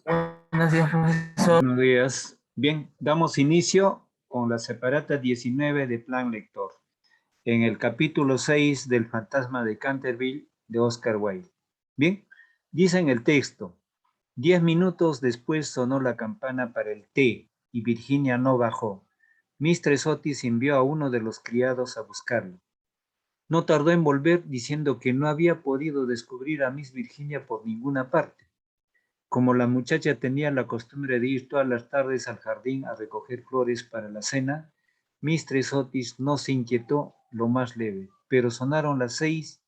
Buenos días, profesor. Buenos días. Bien, damos inicio con la separata 19 de Plan Lector, en el capítulo 6 del Fantasma de Canterville de Oscar Wilde. Bien, dice en el texto: 10 minutos después sonó la campana para el té y Virginia no bajó. Mistress Otis envió a uno de los criados a buscarlo. No tardó en volver diciendo que no había podido descubrir a Miss Virginia por ninguna parte. Como la muchacha tenía la costumbre de ir todas las tardes al jardín a recoger flores para la cena, Mistress Otis no se inquietó lo más leve, pero sonaron las 6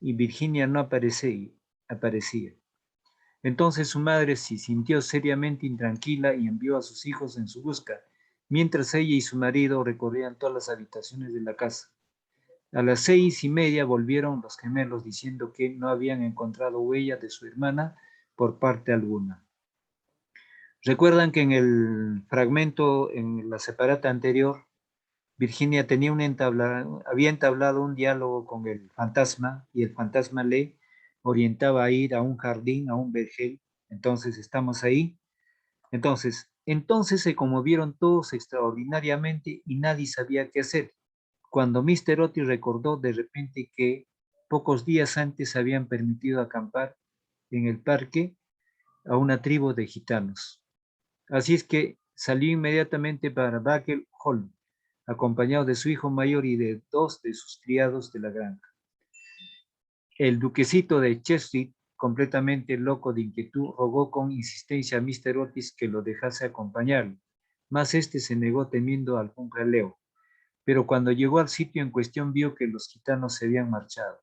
y Virginia no aparecía. Entonces su madre se sintió seriamente intranquila y envió a sus hijos en su busca, mientras ella y su marido recorrían todas las habitaciones de la casa. A las 6:30 volvieron los gemelos diciendo que no habían encontrado huella de su hermana por parte alguna. Recuerdan que en el fragmento, en la separata anterior, Virginia había entablado un diálogo con el fantasma y el fantasma le orientaba a ir a un jardín, a un vergel. Entonces estamos ahí. Entonces se conmovieron todos extraordinariamente y nadie sabía qué hacer. Cuando Mr. Otis recordó de repente que pocos días antes habían permitido acampar en el parque a una tribu de gitanos. Así es que salió inmediatamente para Bracknell Hall, acompañado de su hijo mayor y de 2 de sus criados de la granja. El duquesito de Chester, completamente loco de inquietud, rogó con insistencia a Mr. Otis que lo dejase acompañarlo, mas este se negó temiendo algún raleo. Pero cuando llegó al sitio en cuestión vio que los gitanos se habían marchado.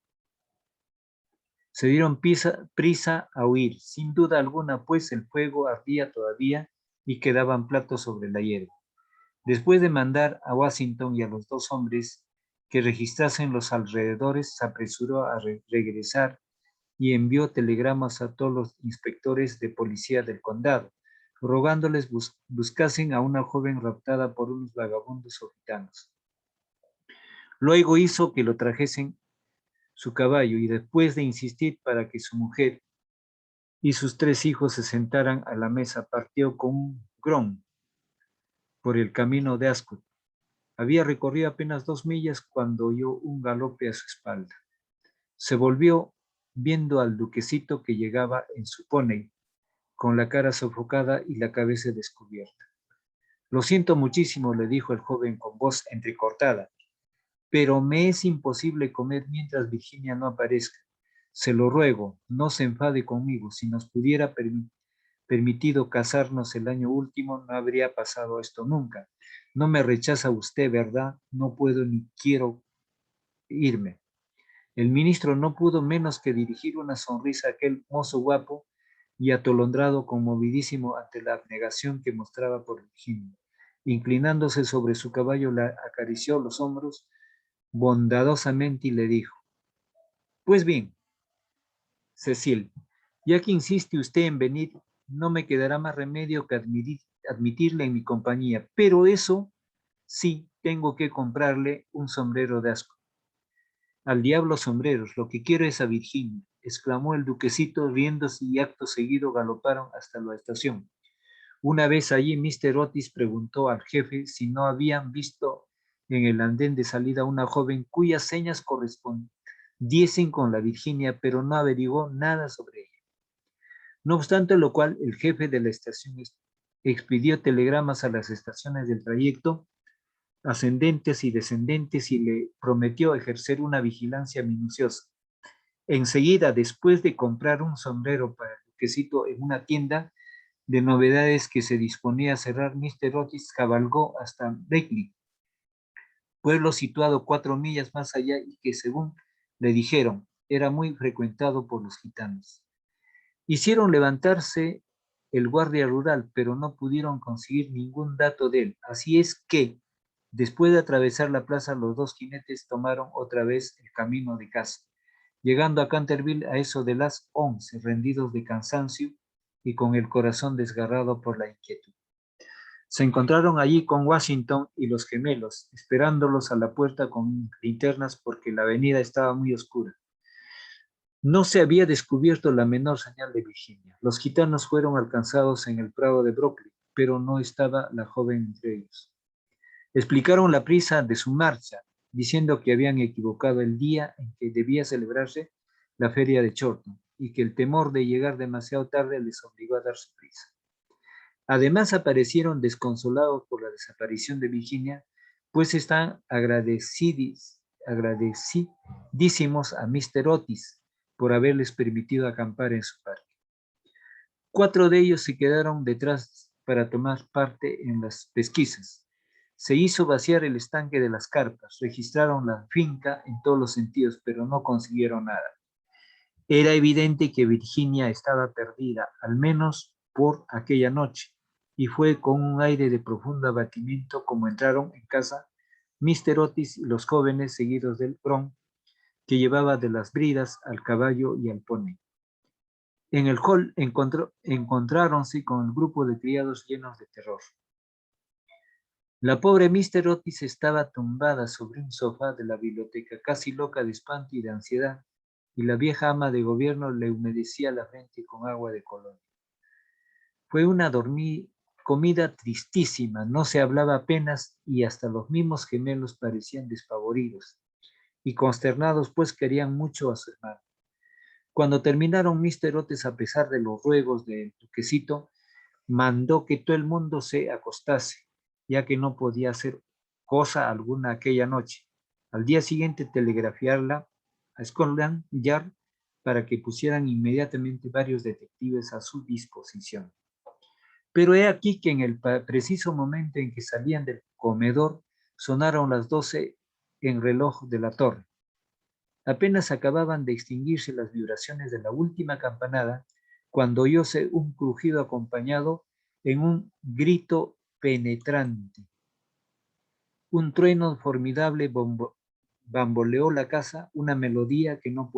Se dieron prisa a huir, sin duda alguna, pues el fuego ardía todavía y quedaban platos sobre la hierba. Después de mandar a Washington y a los 2 hombres que registrasen los alrededores, se apresuró a regresar y envió telegramas a todos los inspectores de policía del condado, rogándoles buscasen a una joven raptada por unos vagabundos o gitanos. Luego hizo que lo trajesen su caballo y después de insistir para que su mujer y sus 3 hijos se sentaran a la mesa, partió con un grom por el camino de Ascot. Había recorrido apenas 2 millas cuando oyó un galope a su espalda. Se volvió viendo al duquesito que llegaba en su pony, con la cara sofocada y la cabeza descubierta. Lo siento muchísimo, le dijo el joven con voz entrecortada, pero me es imposible comer mientras Virginia no aparezca. Se lo ruego, no se enfade conmigo. Si nos pudiera permitido casarnos el año último, no habría pasado esto nunca. No me rechaza usted, ¿verdad? No puedo ni quiero irme. El ministro no pudo menos que dirigir una sonrisa a aquel mozo guapo y atolondrado, conmovidísimo ante la abnegación que mostraba por Virginia. Inclinándose sobre su caballo, le acarició los hombros bondadosamente y le dijo: pues bien, Cecil, ya que insiste usted en venir, no me quedará más remedio que admitirle en mi compañía, pero eso sí, tengo que comprarle un sombrero de asco. Al diablo sombreros, lo que quiero es a Virginia, exclamó el duquesito riéndose, y acto seguido galoparon hasta la estación. Una vez allí, Mr. Otis preguntó al jefe si no habían visto en el andén de salida una joven cuyas señas correspondiesen con la Virginia, pero no averiguó nada sobre ella. No obstante lo cual, el jefe de la estación expidió telegramas a las estaciones del trayecto, ascendentes y descendentes, y le prometió ejercer una vigilancia minuciosa. Enseguida, después de comprar un sombrero para el duquesito en una tienda de novedades que se disponía a cerrar, Mr. Otis cabalgó hasta Beckley, pueblo situado 4 millas más allá y que, según le dijeron, era muy frecuentado por los gitanos. Hicieron levantarse el guardia rural, pero no pudieron conseguir ningún dato de él. Así es que, después de atravesar la plaza, los 2 jinetes tomaron otra vez el camino de casa, llegando a Canterville a eso de las 11, rendidos de cansancio y con el corazón desgarrado por la inquietud. Se encontraron allí con Washington y los gemelos, esperándolos a la puerta con linternas porque la avenida estaba muy oscura. No se había descubierto la menor señal de Virginia. Los gitanos fueron alcanzados en el prado de Brooklyn, pero no estaba la joven entre ellos. Explicaron la prisa de su marcha, diciendo que habían equivocado el día en que debía celebrarse la feria de Chorlton y que el temor de llegar demasiado tarde les obligó a darse prisa. Además, aparecieron desconsolados por la desaparición de Virginia, pues están agradecidísimos a Mr. Otis por haberles permitido acampar en su parque. 4 de ellos se quedaron detrás para tomar parte en las pesquisas. Se hizo vaciar el estanque de las carpas, registraron la finca en todos los sentidos, pero no consiguieron nada. Era evidente que Virginia estaba perdida, al menos por aquella noche, y fue con un aire de profundo abatimiento como entraron en casa Mr. Otis y los jóvenes seguidos del Bron, que llevaba de las bridas al caballo y al pony. En el hall encontráronse con el grupo de criados llenos de terror. La pobre Mr. Otis estaba tumbada sobre un sofá de la biblioteca, casi loca de espanto y de ansiedad, y la vieja ama de gobierno le humedecía la frente con agua de colonia. Fue una comida tristísima, no se hablaba apenas y hasta los mismos gemelos parecían despavoridos y consternados, pues querían mucho a su hermano. Cuando terminaron, Mr. Otis, a pesar de los ruegos del duquesito, mandó que todo el mundo se acostase, ya que no podía hacer cosa alguna aquella noche. Al día siguiente telegrafiarla a Scotland Yard para que pusieran inmediatamente varios detectives a su disposición. Pero he aquí que en el preciso momento en que salían del comedor, sonaron las 12 en reloj de la torre. Apenas acababan de extinguirse las vibraciones de la última campanada, cuando oyóse un crujido acompañado en un grito penetrante. Un trueno formidable bamboleó la casa, una melodía que no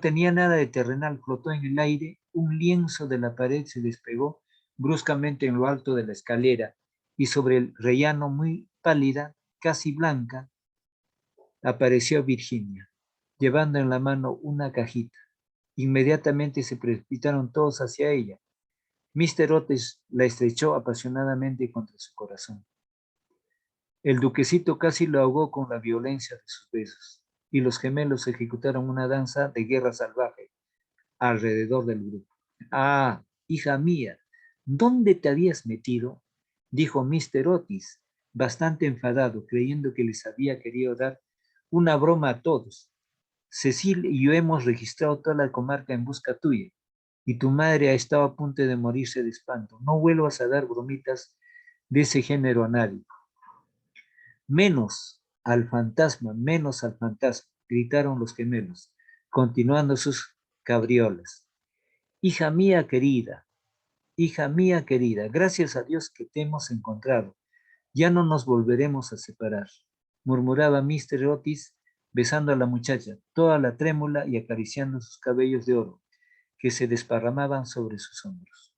tenía nada de terrenal, flotó en el aire, un lienzo de la pared se despegó bruscamente en lo alto de la escalera y sobre el rellano, muy pálida, casi blanca, apareció Virginia, llevando en la mano una cajita. Inmediatamente se precipitaron todos hacia ella. Mr. Otis la estrechó apasionadamente contra su corazón. El duquesito casi lo ahogó con la violencia de sus besos, y los gemelos ejecutaron una danza de guerra salvaje alrededor del grupo. Ah, hija mía, ¿dónde te habías metido?, dijo Mr. Otis, bastante enfadado, creyendo que les había querido dar una broma a todos. Cecil y yo hemos registrado toda la comarca en busca tuya, y tu madre ha estado a punto de morirse de espanto. No vuelvas a dar bromitas de ese género a nadie. Menos al fantasma, gritaron los gemelos, continuando sus cabriolas. Hija mía querida, gracias a Dios que te hemos encontrado. Ya no nos volveremos a separar, murmuraba Mr. Otis, besando a la muchacha, toda la trémula y acariciando sus cabellos de oro, que se desparramaban sobre sus hombros.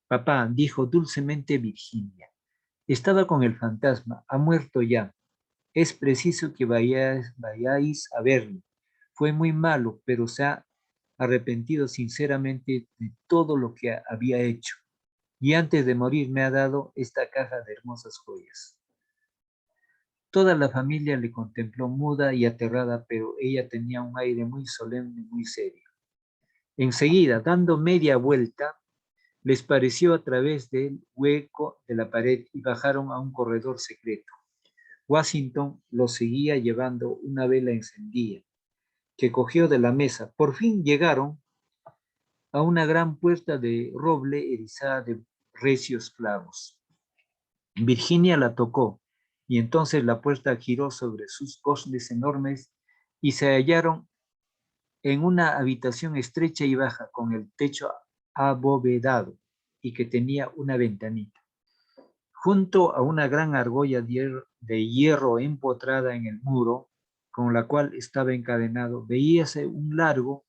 Papá, dijo dulcemente Virginia, estaba con el fantasma, ha muerto ya. Es preciso que vayáis a verlo. Fue muy malo, pero se ha arrepentido sinceramente de todo lo que había hecho. Y antes de morir me ha dado esta caja de hermosas joyas. Toda la familia le contempló muda y aterrada, pero ella tenía un aire muy solemne, muy serio. Enseguida, dando media vuelta, les pareció a través del hueco de la pared y bajaron a un corredor secreto. Washington los seguía llevando una vela encendida, que cogió de la mesa. Por fin llegaron a una gran puerta de roble erizada de recios clavos. Virginia la tocó, y entonces la puerta giró sobre sus goznes enormes y se hallaron en una habitación estrecha y baja, con el techo abovedado y que tenía una ventanita. Junto a una gran argolla de hierro empotrada en el muro, con la cual estaba encadenado, veíase un largo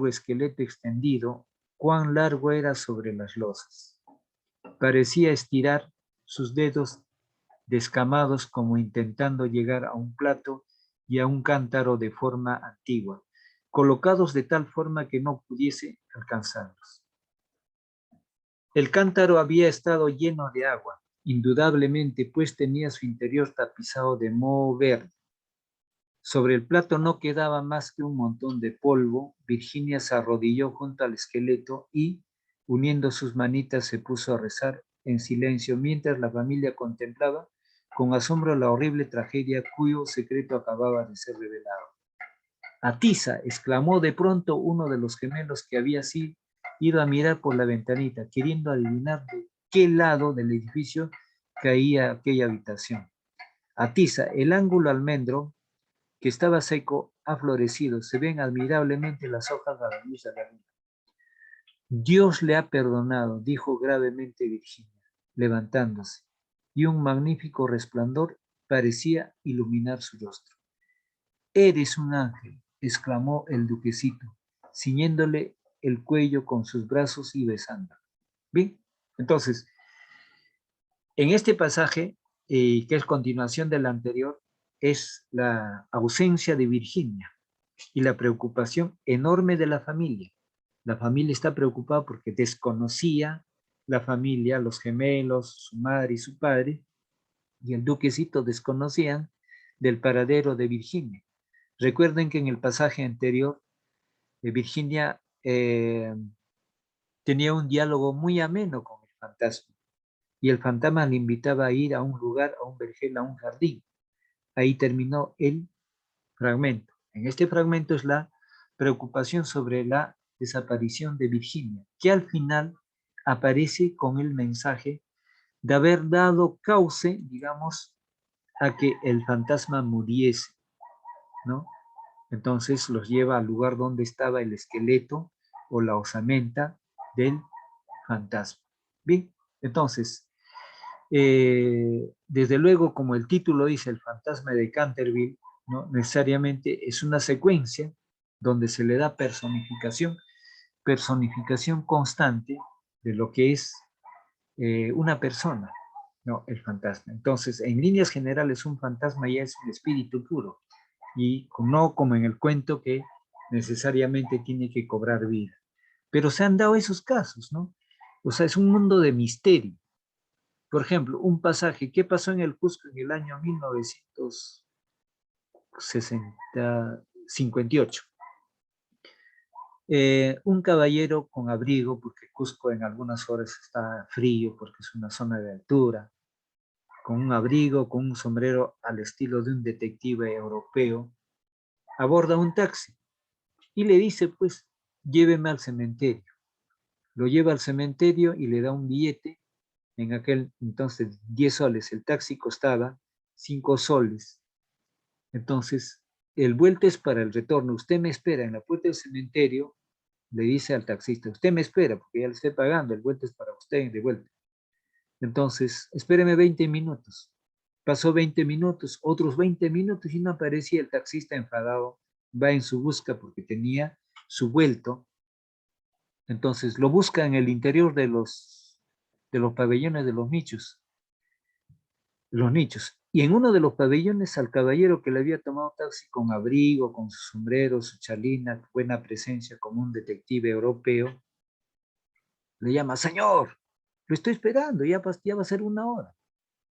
esqueleto extendido. Cuán largo era sobre las losas. Parecía estirar sus dedos descamados como intentando llegar a un plato y a un cántaro de forma antigua, colocados de tal forma que no pudiese alcanzarlos. El cántaro había estado lleno de agua, indudablemente, pues tenía su interior tapizado de moho verde. Sobre el plato no quedaba más que un montón de polvo. Virginia se arrodilló junto al esqueleto y, uniendo sus manitas, se puso a rezar en silencio, mientras la familia contemplaba con asombro la horrible tragedia cuyo secreto acababa de ser revelado. Atisa, exclamó de pronto uno de los gemelos que había ido a mirar por la ventanita, queriendo adivinar de qué lado del edificio caía aquella habitación. Atisa, el ángulo almendro que estaba seco, ha florecido, se ven admirablemente las hojas a la luz de la luna. Dios le ha perdonado, dijo gravemente Virginia, levantándose, y un magnífico resplandor parecía iluminar su rostro. Eres un ángel, exclamó el duquesito, ciñéndole el cuello con sus brazos y besando. Bien, entonces, en este pasaje, que es continuación del anterior, es la ausencia de Virginia y la preocupación enorme de la familia. La familia está preocupada porque desconocía la familia, los gemelos, su madre y su padre, y el duquesito desconocían del paradero de Virginia. Recuerden que en el pasaje anterior, Virginia tenía un diálogo muy ameno con el fantasma, y el fantasma le invitaba a ir a un lugar, a un vergel, a un jardín. Ahí terminó el fragmento. En este fragmento es la preocupación sobre la desaparición de Virginia, que al final aparece con el mensaje de haber dado cauce, digamos, a que el fantasma muriese, ¿no? Entonces los lleva al lugar donde estaba el esqueleto o la osamenta del fantasma. Bien, entonces, desde luego, como el título dice, el fantasma de Canterville, ¿no? Necesariamente es una secuencia donde se le da personificación constante de lo que es una persona, ¿no? El fantasma. Entonces, en líneas generales, un fantasma ya es un espíritu puro, y no como en el cuento que necesariamente tiene que cobrar vida. Pero se han dado esos casos, ¿no? O sea, es un mundo de misterio. Por ejemplo, un pasaje, ¿qué pasó en el Cusco en el año 1958? Un caballero con abrigo, porque Cusco en algunas horas está frío, porque es una zona de altura, con un abrigo, con un sombrero al estilo de un detective europeo, aborda un taxi y le dice, pues, lléveme al cementerio. Lo lleva al cementerio y le da un billete. En aquel entonces 10 soles, el taxi costaba 5 soles. Entonces, el vuelto es para el retorno. Usted me espera en la puerta del cementerio, le dice al taxista, usted me espera porque ya le estoy pagando, el vuelto es para usted de vuelta. Entonces, espéreme 20 minutos. Pasó 20 minutos, otros 20 minutos y no aparecía el taxista enfadado. Va en su busca porque tenía su vuelto. Entonces, lo busca en el interior de los pabellones de los nichos. Y en uno de los pabellones al caballero que le había tomado taxi con abrigo, con su sombrero, su chalina, buena presencia como un detective europeo, le llama, señor, lo estoy esperando, ya va a ser 1 hora.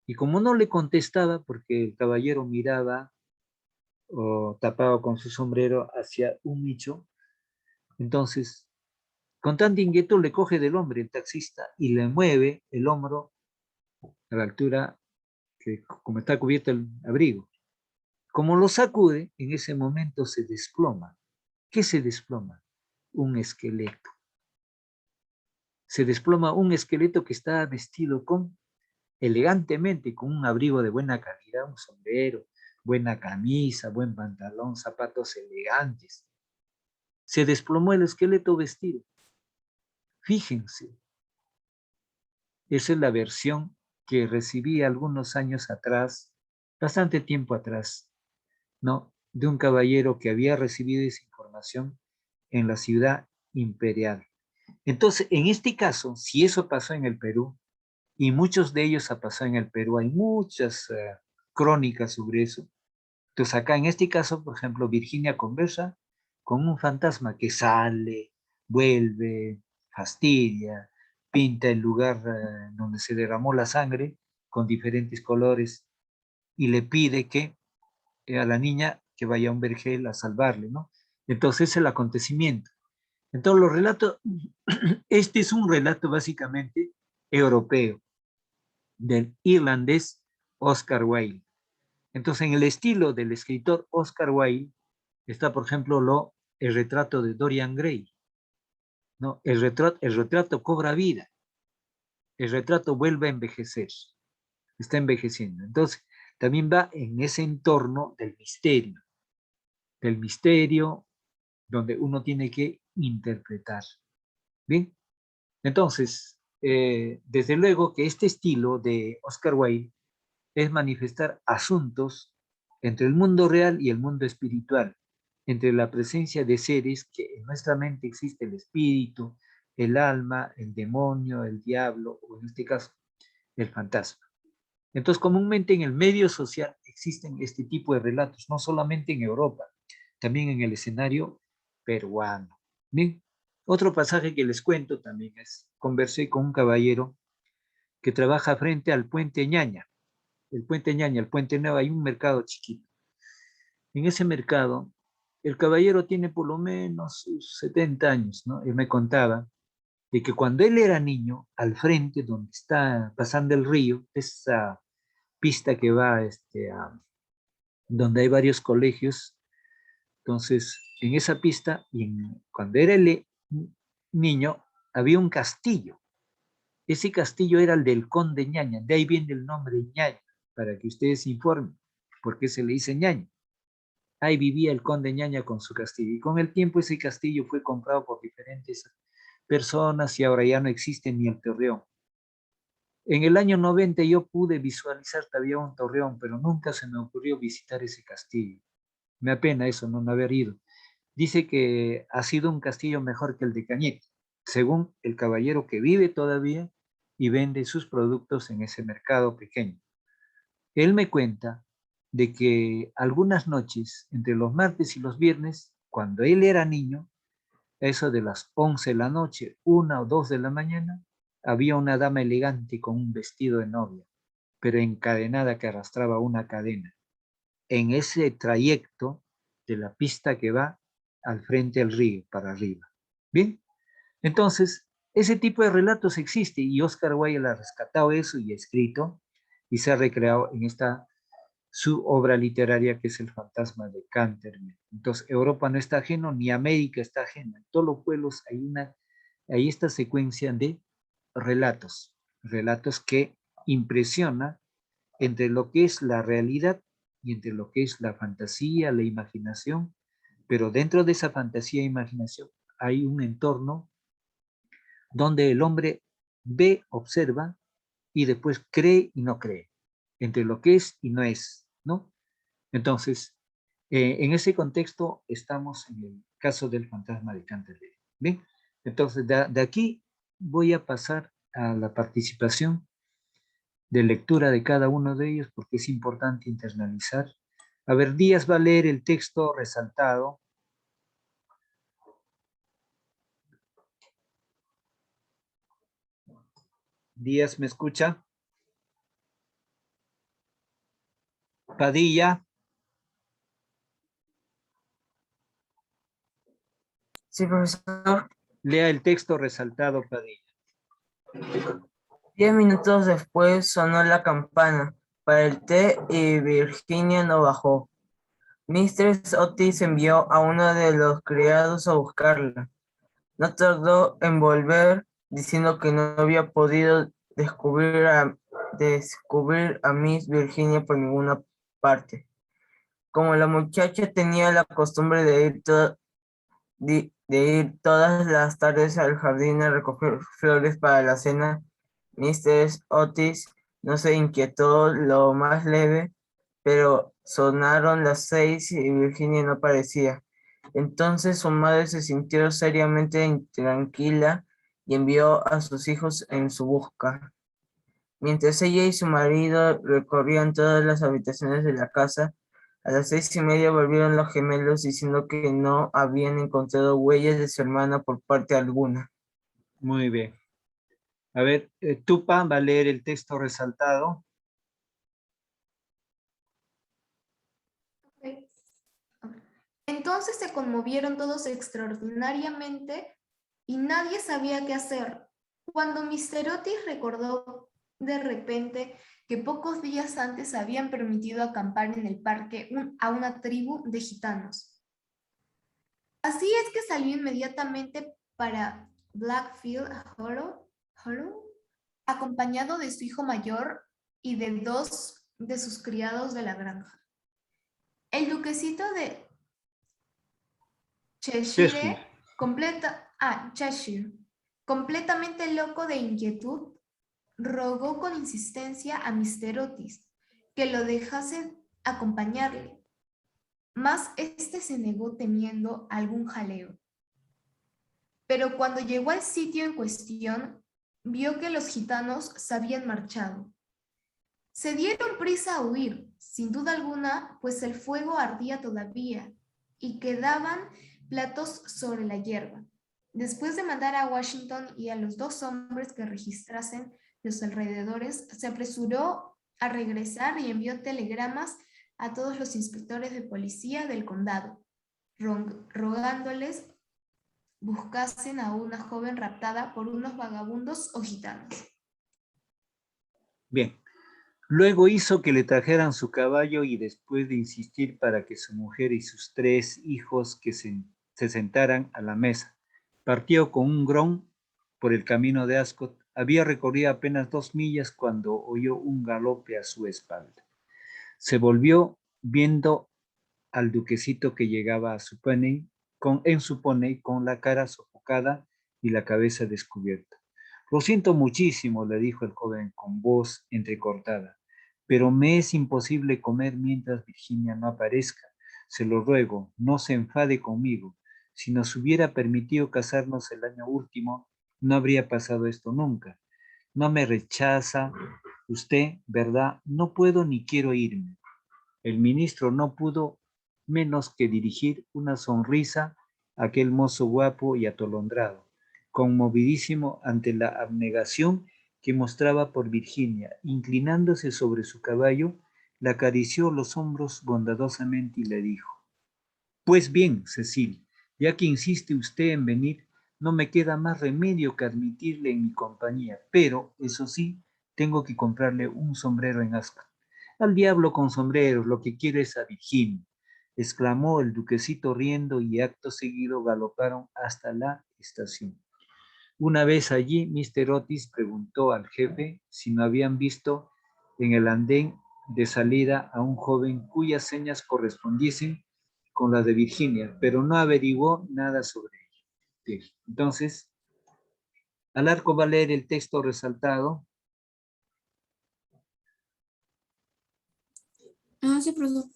Y como no le contestaba, porque el caballero miraba o tapado con su sombrero hacia un nicho, entonces, con tanta inquietud le coge del hombre el taxista y le mueve el hombro a la altura que como está cubierto el abrigo. Como lo sacude, en ese momento se desploma. ¿Qué se desploma? Un esqueleto. Se desploma un esqueleto que está vestido elegantemente, con un abrigo de buena calidad, un sombrero, buena camisa, buen pantalón, zapatos elegantes. Se desplomó el esqueleto vestido. Fíjense, esa es la versión que recibí algunos años atrás, bastante tiempo atrás, ¿no? De un caballero que había recibido esa información en la ciudad imperial. Entonces, en este caso, si eso pasó en el Perú, y muchos de ellos ha pasado en el Perú, hay muchas crónicas sobre eso, Entonces acá en este caso, por ejemplo, Virginia conversa con un fantasma que sale, vuelve, fastidia, pinta el lugar donde se derramó la sangre con diferentes colores y le pide que a la niña que vaya a un vergel a salvarle, ¿no? Entonces es el acontecimiento. Entonces los relatos, este es un relato básicamente europeo del irlandés Oscar Wilde. Entonces en el estilo del escritor Oscar Wilde está, por ejemplo, el retrato de Dorian Gray, ¿no? El retrato cobra vida, el retrato vuelve a envejecer, está envejeciendo. Entonces también va en ese entorno del misterio donde uno tiene que interpretar. ¿Bien? Entonces, desde luego que este estilo de Oscar Wilde es manifestar asuntos entre el mundo real y el mundo espiritual, entre la presencia de seres que en nuestra mente existe el espíritu, el alma, el demonio, el diablo, o en este caso, el fantasma. Entonces, comúnmente en el medio social existen este tipo de relatos, no solamente en Europa, también en el escenario peruano. Bien, otro pasaje que les cuento también es, conversé con un caballero que trabaja frente al puente Ñaña. El puente Ñaña, el puente Nuevo, hay un mercado chiquito. En ese mercado, el caballero tiene por lo menos sus 70 años, ¿no? Él me contaba de que cuando él era niño, al frente, donde está pasando el río, esa pista que va donde hay varios colegios. Entonces, en esa pista, cuando era el niño, había un castillo. Ese castillo era el del conde Ñaña, de ahí viene el nombre Ñaña, para que ustedes se informen, por qué se le dice Ñaña. Ahí vivía el conde Ñaña con su castillo, y con el tiempo ese castillo fue comprado por diferentes personas y ahora ya no existe ni el torreón. En el año 90 yo pude visualizar todavía un torreón, pero nunca se me ocurrió visitar ese castillo. Me apena eso, no haber ido. Dice que ha sido un castillo mejor que el de Cañete, según el caballero que vive todavía y vende sus productos en ese mercado pequeño. Él me cuenta de que algunas noches, entre los martes y los viernes, cuando él era niño, a eso de las 11 de la noche, 1 o 2 de la mañana, había una dama elegante con un vestido de novia, pero encadenada que arrastraba una cadena en ese trayecto de la pista que va al frente del río, para arriba. Bien, entonces, ese tipo de relatos existe y Oscar Wilde ha rescatado eso y ha escrito y se ha recreado en esta su obra literaria que es El fantasma de Canterville. Entonces, Europa no está ajeno, ni América está ajena. En todos los pueblos hay esta secuencia de relatos que impresiona entre lo que es la realidad y entre lo que es la fantasía, la imaginación, pero dentro de esa fantasía e imaginación hay un entorno donde el hombre ve, observa y después cree y no cree, entre lo que es y no es, ¿no? Entonces, en ese contexto estamos en el caso del fantasma de Canterbury. ¿Bien? Entonces, de aquí voy a pasar a la participación de lectura de cada uno de ellos porque es importante internalizar. A ver, Díaz va a leer el texto resaltado. Díaz, ¿me escucha? Padilla, Sí, profesor. lea el texto resaltado, Padilla. 10 minutos después sonó la campana para el té y Virginia no bajó. Mistress Otis envió a uno de los criados a buscarla. No tardó en volver, diciendo que no había podido descubrir a Miss Virginia por ninguna parte. Como la muchacha tenía la costumbre de ir todas las tardes al jardín a recoger flores para la cena, Mistress Otis no se inquietó lo más leve, pero sonaron las 6 y Virginia no aparecía. Entonces su madre se sintió seriamente intranquila y envió a sus hijos en su busca. Mientras ella y su marido recorrían todas las habitaciones de la casa, A las 6:30 volvieron los gemelos diciendo que no habían encontrado huellas de su hermana por parte alguna. Muy bien. A ver, Tupa va a leer el texto resaltado. Ok. Entonces se conmovieron todos extraordinariamente y nadie sabía qué hacer. Cuando Mr. Otis recordó de repente que pocos días antes habían permitido acampar en el parque a una tribu de gitanos. Así es que salió inmediatamente para Blackfield Hollow, acompañado de su hijo mayor y de 2 de sus criados de la granja. El duquecito de Cheshire. Cheshire, completamente loco de inquietud, rogó con insistencia a Mr. Otis que lo dejase acompañarle, mas este se negó temiendo algún jaleo. Pero cuando llegó al sitio en cuestión, vio que los gitanos se habían marchado. Se dieron prisa a huir, sin duda alguna, pues el fuego ardía todavía y quedaban platos sobre la hierba. Después de mandar a Washington y a los 2 hombres que registrasen los alrededores, se apresuró a regresar y envió telegramas a todos los inspectores de policía del condado, rogándoles buscasen a una joven raptada por unos vagabundos o gitanos. Bien. Luego hizo que le trajeran su caballo y después de insistir para que su mujer y sus 3 hijos que se sentaran a la mesa, partió con un gron por el camino de Ascot. Había recorrido apenas 2 millas cuando oyó un galope a su espalda. Se volvió viendo al duquecito que llegaba a su pony, en su pony con la cara sofocada y la cabeza descubierta. Lo siento muchísimo, le dijo el joven con voz entrecortada, pero me es imposible comer mientras Virginia no aparezca. Se lo ruego, no se enfade conmigo. Si nos hubiera permitido casarnos el año último, no habría pasado esto nunca. No me rechaza usted, ¿verdad? No puedo ni quiero irme. El ministro no pudo menos que dirigir una sonrisa a aquel mozo guapo y atolondrado, conmovidísimo ante la abnegación que mostraba por Virginia. Inclinándose sobre su caballo, le acarició los hombros bondadosamente y le dijo: Pues bien, Cecil, ya que insiste usted en venir, no me queda más remedio que admitirle en mi compañía, pero, eso sí, tengo que comprarle un sombrero en Ascot. Al diablo con sombreros, lo que quiero es a Virginia, exclamó el duquecito riendo, y acto seguido galoparon hasta la estación. Una vez allí, Mr. Otis preguntó al jefe si no habían visto en el andén de salida a un joven cuyas señas correspondiesen con las de Virginia, pero no averiguó nada sobre ella. Bien, entonces, Alarco va a leer el texto resaltado. Se produjo.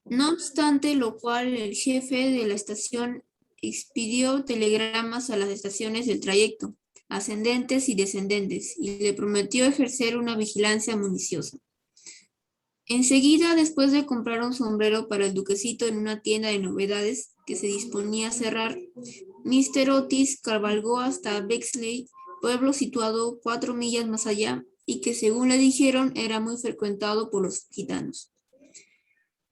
No obstante lo cual, el jefe de la estación expidió telegramas a las estaciones del trayecto, ascendentes y descendentes, y le prometió ejercer una vigilancia minuciosa. Enseguida, después de comprar un sombrero para el duquecito en una tienda de novedades que se disponía a cerrar, Mr. Otis cabalgó hasta Bexley, pueblo situado 4 millas más allá, y que, según le dijeron, era muy frecuentado por los gitanos.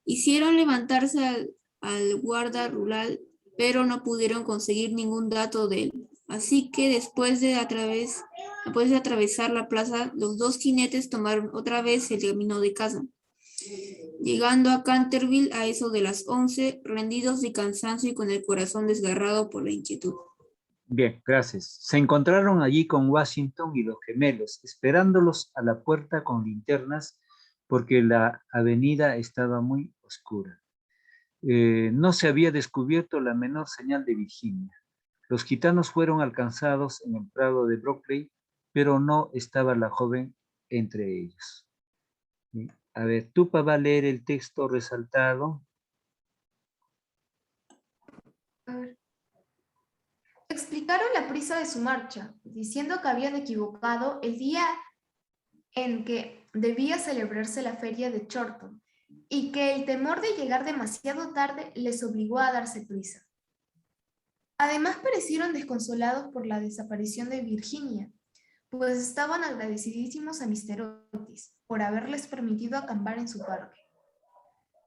Hicieron levantarse al guarda rural, pero no pudieron conseguir ningún dato de él. Así que después de atravesar la plaza, los 2 jinetes tomaron otra vez el camino de casa, llegando a Canterville a eso de las 11, rendidos de cansancio y con el corazón desgarrado por la inquietud. Bien, gracias. Se encontraron allí con Washington y los gemelos, esperándolos a la puerta con linternas, porque la avenida estaba muy oscura. No se había descubierto la menor señal de Virginia. Los gitanos fueron alcanzados en el prado de Brockley, pero no estaba la joven entre ellos. A ver, Tupa va a leer el texto resaltado. A ver. Explicaron la prisa de su marcha, diciendo que habían equivocado el día en que debía celebrarse la feria de Chorton y que el temor de llegar demasiado tarde les obligó a darse prisa. Además parecieron desconsolados por la desaparición de Virginia, pues estaban agradecidísimos a Mr. Otis por haberles permitido acampar en su parque.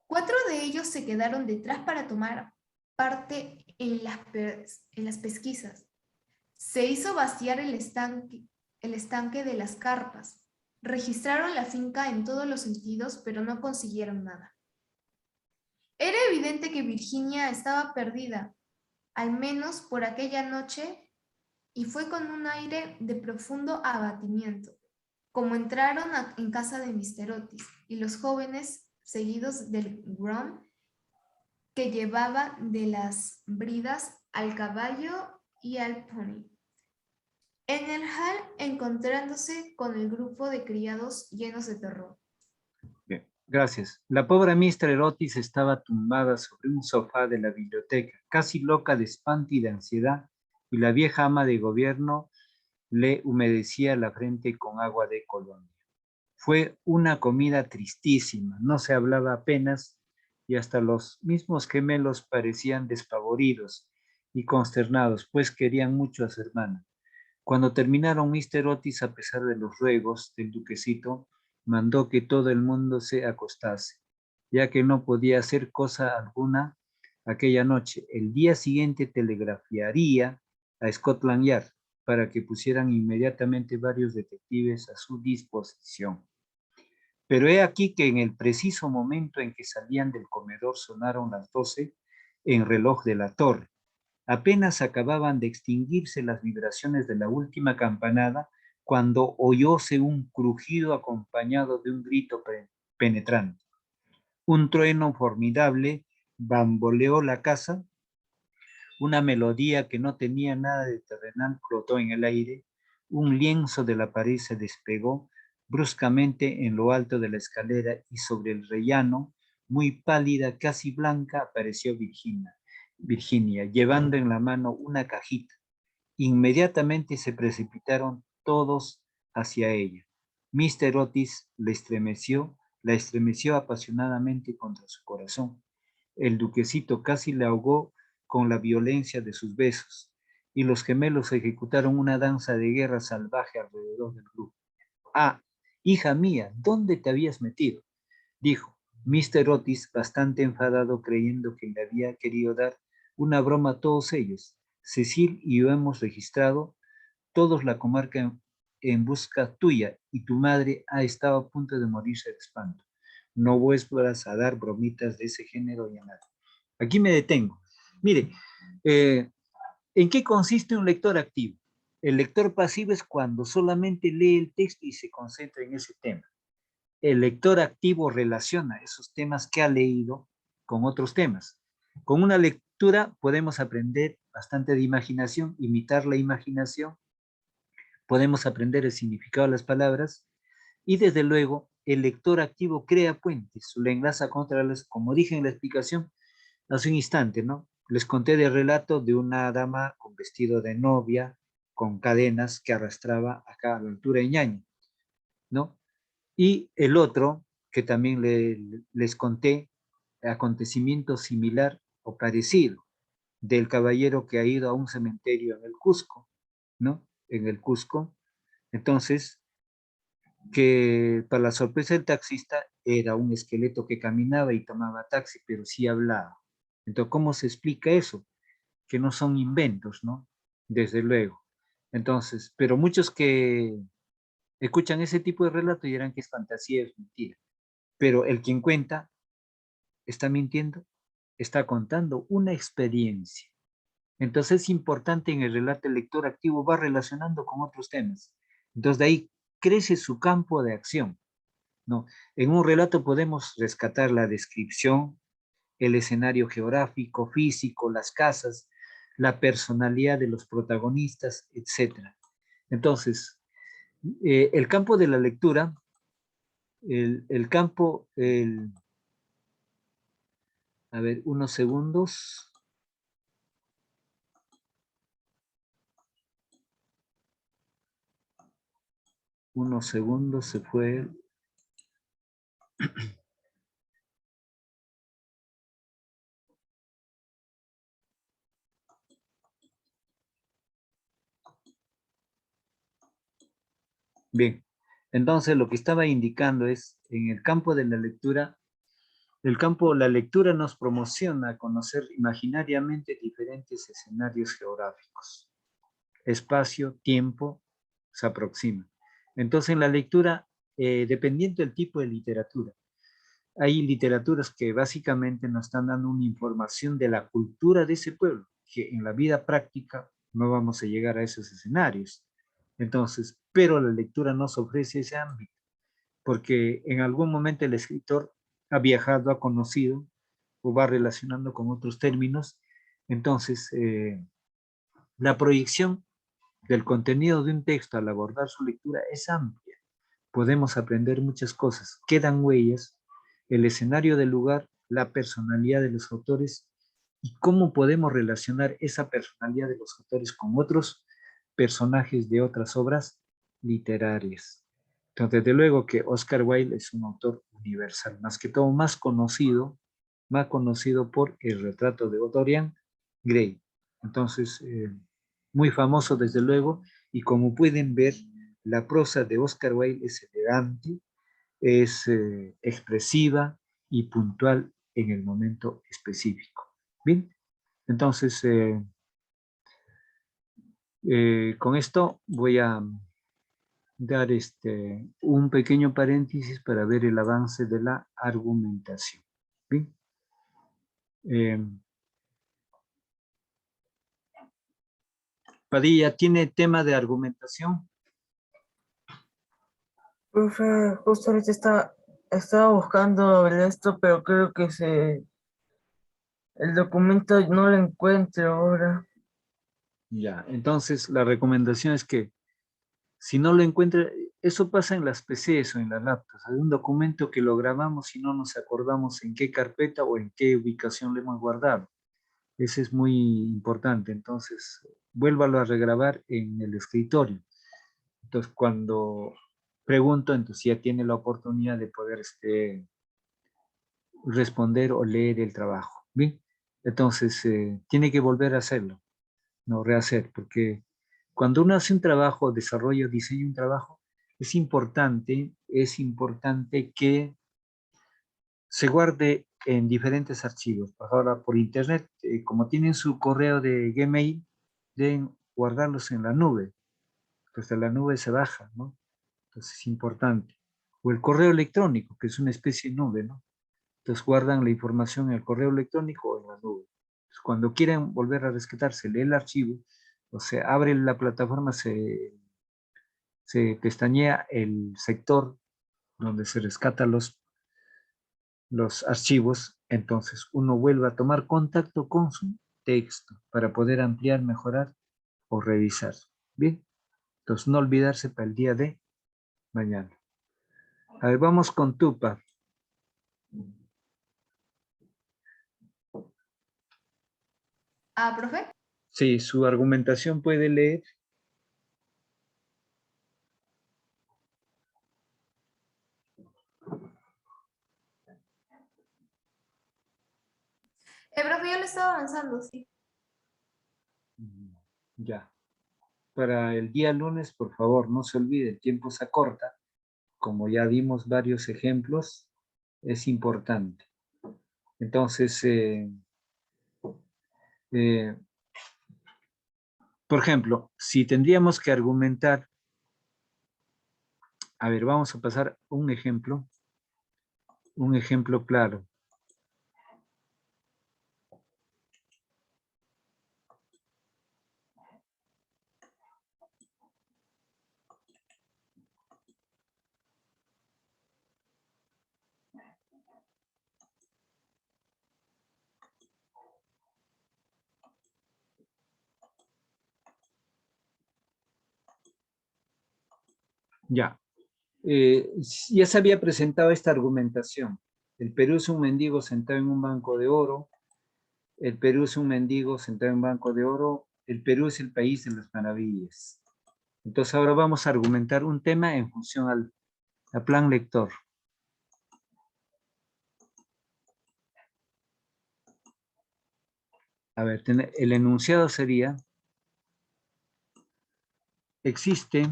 4 de ellos se quedaron detrás para tomar parte en las pesquisas. Se hizo vaciar el estanque de las carpas. Registraron la finca en todos los sentidos, pero no consiguieron nada. Era evidente que Virginia estaba perdida, al menos por aquella noche, y fue con un aire de profundo abatimiento, como entraron en casa de Mr. Otis y los jóvenes, seguidos del groom que llevaba de las bridas al caballo y al pony. En el hall, encontrándose con el grupo de criados llenos de terror. Bien, gracias. La pobre Mr. Otis estaba tumbada sobre un sofá de la biblioteca, casi loca de espanto y de ansiedad, y la vieja ama de gobierno le humedecía la frente con agua de colonia. Fue una comida tristísima, no se hablaba apenas y hasta los mismos gemelos parecían despavoridos y consternados, pues querían mucho a su hermana. Cuando terminaron, Mr. Otis, a pesar de los ruegos del duquesito, mandó que todo el mundo se acostase, ya que no podía hacer cosa alguna aquella noche. El día siguiente telegrafiaría a Scotland Yard para que pusieran inmediatamente varios detectives a su disposición. Pero he aquí que en el preciso momento en que salían del comedor sonaron las 12 en reloj de la torre. Apenas acababan de extinguirse las vibraciones de la última campanada cuando oyóse un crujido acompañado de un grito penetrante. Un trueno formidable bamboleó la casa, una melodía que no tenía nada de terrenal flotó en el aire, un lienzo de la pared se despegó bruscamente en lo alto de la escalera y sobre el rellano, muy pálida, casi blanca, apareció Virginia, llevando en la mano una cajita. Inmediatamente se precipitaron todos hacia ella. Mr. Otis la estremeció apasionadamente contra su corazón. El duquesito casi le ahogó con la violencia de sus besos, y los gemelos ejecutaron una danza de guerra salvaje alrededor del grupo. Ah, hija mía, ¿dónde te habías metido?, dijo Mr. Otis, bastante enfadado, creyendo que le había querido dar una broma a todos ellos. Cecil y yo hemos registrado todos la comarca en busca tuya, y tu madre ha estado a punto de morirse de espanto. No vuelvas a dar bromitas de ese género y a nada. Aquí me detengo. Mire, ¿en qué consiste un lector activo? El lector pasivo es cuando solamente lee el texto y se concentra en ese tema. El lector activo relaciona esos temas que ha leído con otros temas. Con una lectura podemos aprender bastante de imaginación, imitar la imaginación, podemos aprender el significado de las palabras y desde luego el lector activo crea puentes, lo enlaza contra las, como dije en la explicación hace un instante, ¿no? Les conté del relato de una dama con vestido de novia, con cadenas que arrastraba acá a la altura de Ñaño, ¿no? Y el otro, que también les conté, acontecimiento similar o parecido, del caballero que ha ido a un cementerio en el Cusco, ¿no? En el Cusco. Entonces, que para la sorpresa del taxista era un esqueleto que caminaba y tomaba taxi, pero sí hablaba. Entonces, ¿cómo se explica eso? Que no son inventos, ¿no? Desde luego. Entonces, pero muchos que escuchan ese tipo de relato dirán que es fantasía, es mentira. Pero el quien cuenta está mintiendo, está contando una experiencia. Entonces es importante en el relato el lector activo va relacionando con otros temas. Entonces de ahí crece su campo de acción, ¿no? En un relato podemos rescatar la descripción, el escenario geográfico, físico, las casas, la personalidad de los protagonistas, etc. Entonces, el campo de la lectura, a ver, unos segundos. Unos segundos se fue. Bien, entonces lo que estaba indicando es, en el campo de la lectura, la lectura nos promociona a conocer imaginariamente diferentes escenarios geográficos. Espacio, tiempo, se aproxima. Entonces en la lectura, dependiendo del tipo de literatura, hay literaturas que básicamente nos están dando una información de la cultura de ese pueblo, que en la vida práctica no vamos a llegar a esos escenarios. Entonces, pero la lectura nos ofrece ese ámbito, porque en algún momento el escritor ha viajado, ha conocido o va relacionando con otros términos. Entonces, la proyección del contenido de un texto al abordar su lectura es amplia. Podemos aprender muchas cosas, quedan huellas, el escenario del lugar, la personalidad de los autores y cómo podemos relacionar esa personalidad de los autores con otros personajes de otras obras literarias. Entonces, desde luego que Oscar Wilde es un autor universal, más que todo más conocido por El retrato de Dorian Gray. Entonces, muy famoso desde luego, y como pueden ver, la prosa de Oscar Wilde es elegante, es expresiva y puntual en el momento específico. Bien, entonces con esto voy a dar un pequeño paréntesis para ver el avance de la argumentación. Bien. Padilla, ¿tiene tema de argumentación? Profe, justo ahorita estaba buscando esto, pero creo que el documento no lo encuentro ahora. Ya, entonces la recomendación es que si no lo encuentra, eso pasa en las PCs o en las laptops. Hay un documento que lo grabamos y no nos acordamos en qué carpeta o en qué ubicación lo hemos guardado. Ese es muy importante. Entonces, vuélvalo a regrabar en el escritorio. Entonces, cuando pregunto, entonces ya tiene la oportunidad de poder responder o leer el trabajo. ¿Bien? Entonces, tiene que volver a hacerlo, no rehacer, porque cuando uno hace un trabajo, desarrolla, diseña un trabajo, es importante que se guarde en diferentes archivos. Ahora, por internet, como tienen su correo de Gmail, deben guardarlos en la nube. Entonces, la nube se baja, ¿no? Entonces, es importante. O el correo electrónico, que es una especie de nube, ¿no? Entonces, guardan la información en el correo electrónico o en la nube. Entonces, cuando quieren volver a rescatar, se lee el archivo, o sea, abre la plataforma, se pestañea el sector donde se rescatan los archivos, entonces uno vuelve a tomar contacto con su texto para poder ampliar, mejorar o revisar. Bien, entonces no olvidarse para el día de mañana. A ver, vamos con Tupa. Ah, profe. Sí, su argumentación puede leer. Profe, yo lo estaba avanzando, sí. Ya. Para el día lunes, por favor, no se olvide, el tiempo se acorta. Como ya dimos varios ejemplos, es importante. Entonces, por ejemplo, si tendríamos que argumentar, a ver, vamos a pasar un ejemplo claro. Ya, ya se había presentado esta argumentación. El Perú es un mendigo sentado en un banco de oro. El Perú es un mendigo sentado en un banco de oro. El Perú es el país de las maravillas. Entonces ahora vamos a argumentar un tema en función al plan lector. A ver, el enunciado sería, existe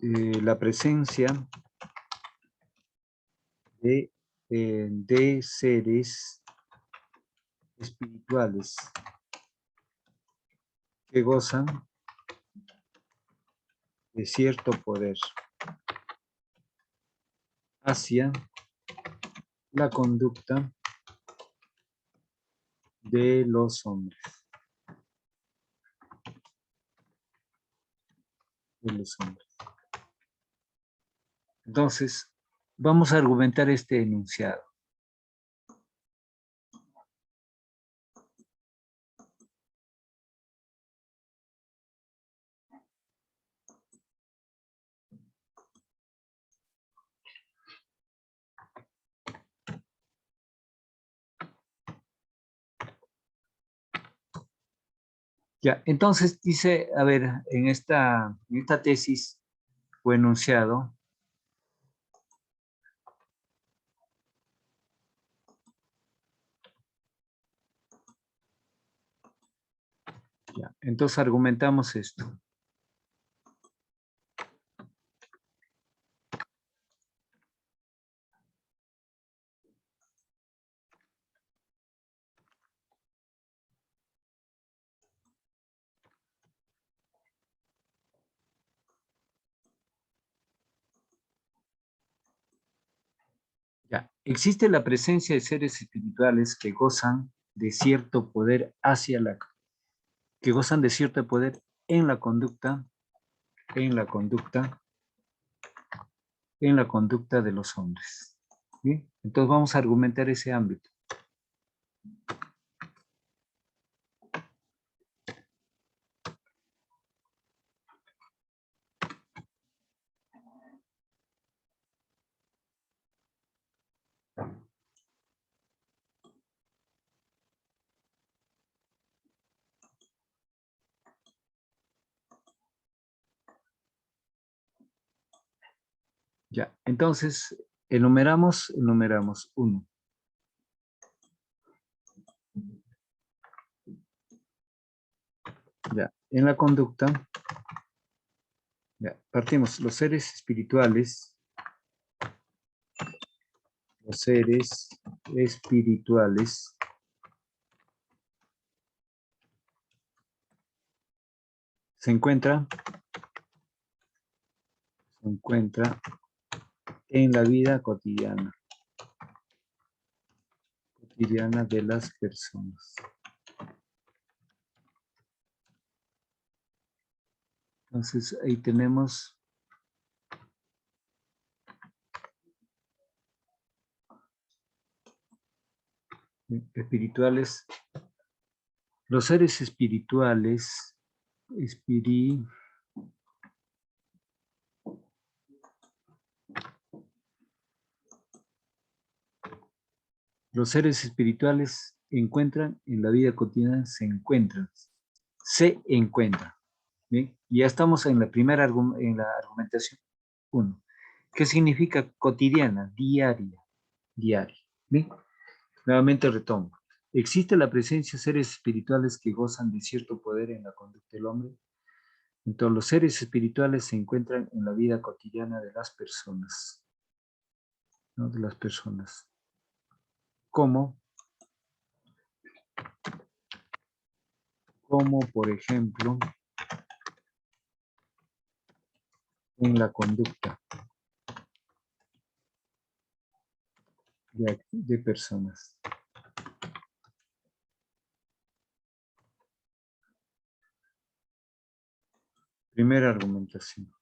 la presencia de seres espirituales que gozan de cierto poder hacia la conducta de los hombres. Entonces, vamos a argumentar este enunciado. Ya, entonces dice, a ver, en esta tesis o enunciado, ya, entonces argumentamos esto. Ya, existe la presencia de seres espirituales que gozan de cierto poder que gozan de cierto poder en la conducta de los hombres. ¿Bien? Entonces vamos a argumentar ese ámbito. Ya, entonces enumeramos 1. Ya, en la conducta, ya, partimos los seres espirituales se encuentra en la vida cotidiana de las personas. Entonces ahí tenemos espirituales. Los seres espirituales, los seres espirituales encuentran en la vida cotidiana, se encuentran. ¿Bien? Y ya estamos en la primera argumentación 1. ¿Qué significa cotidiana? Diaria. ¿Bien? Nuevamente retomo. ¿Existe la presencia de seres espirituales que gozan de cierto poder en la conducta del hombre? Entonces, los seres espirituales se encuentran en la vida cotidiana de las personas. ¿No? De las personas. Como por ejemplo, en la conducta de personas. Primera argumentación.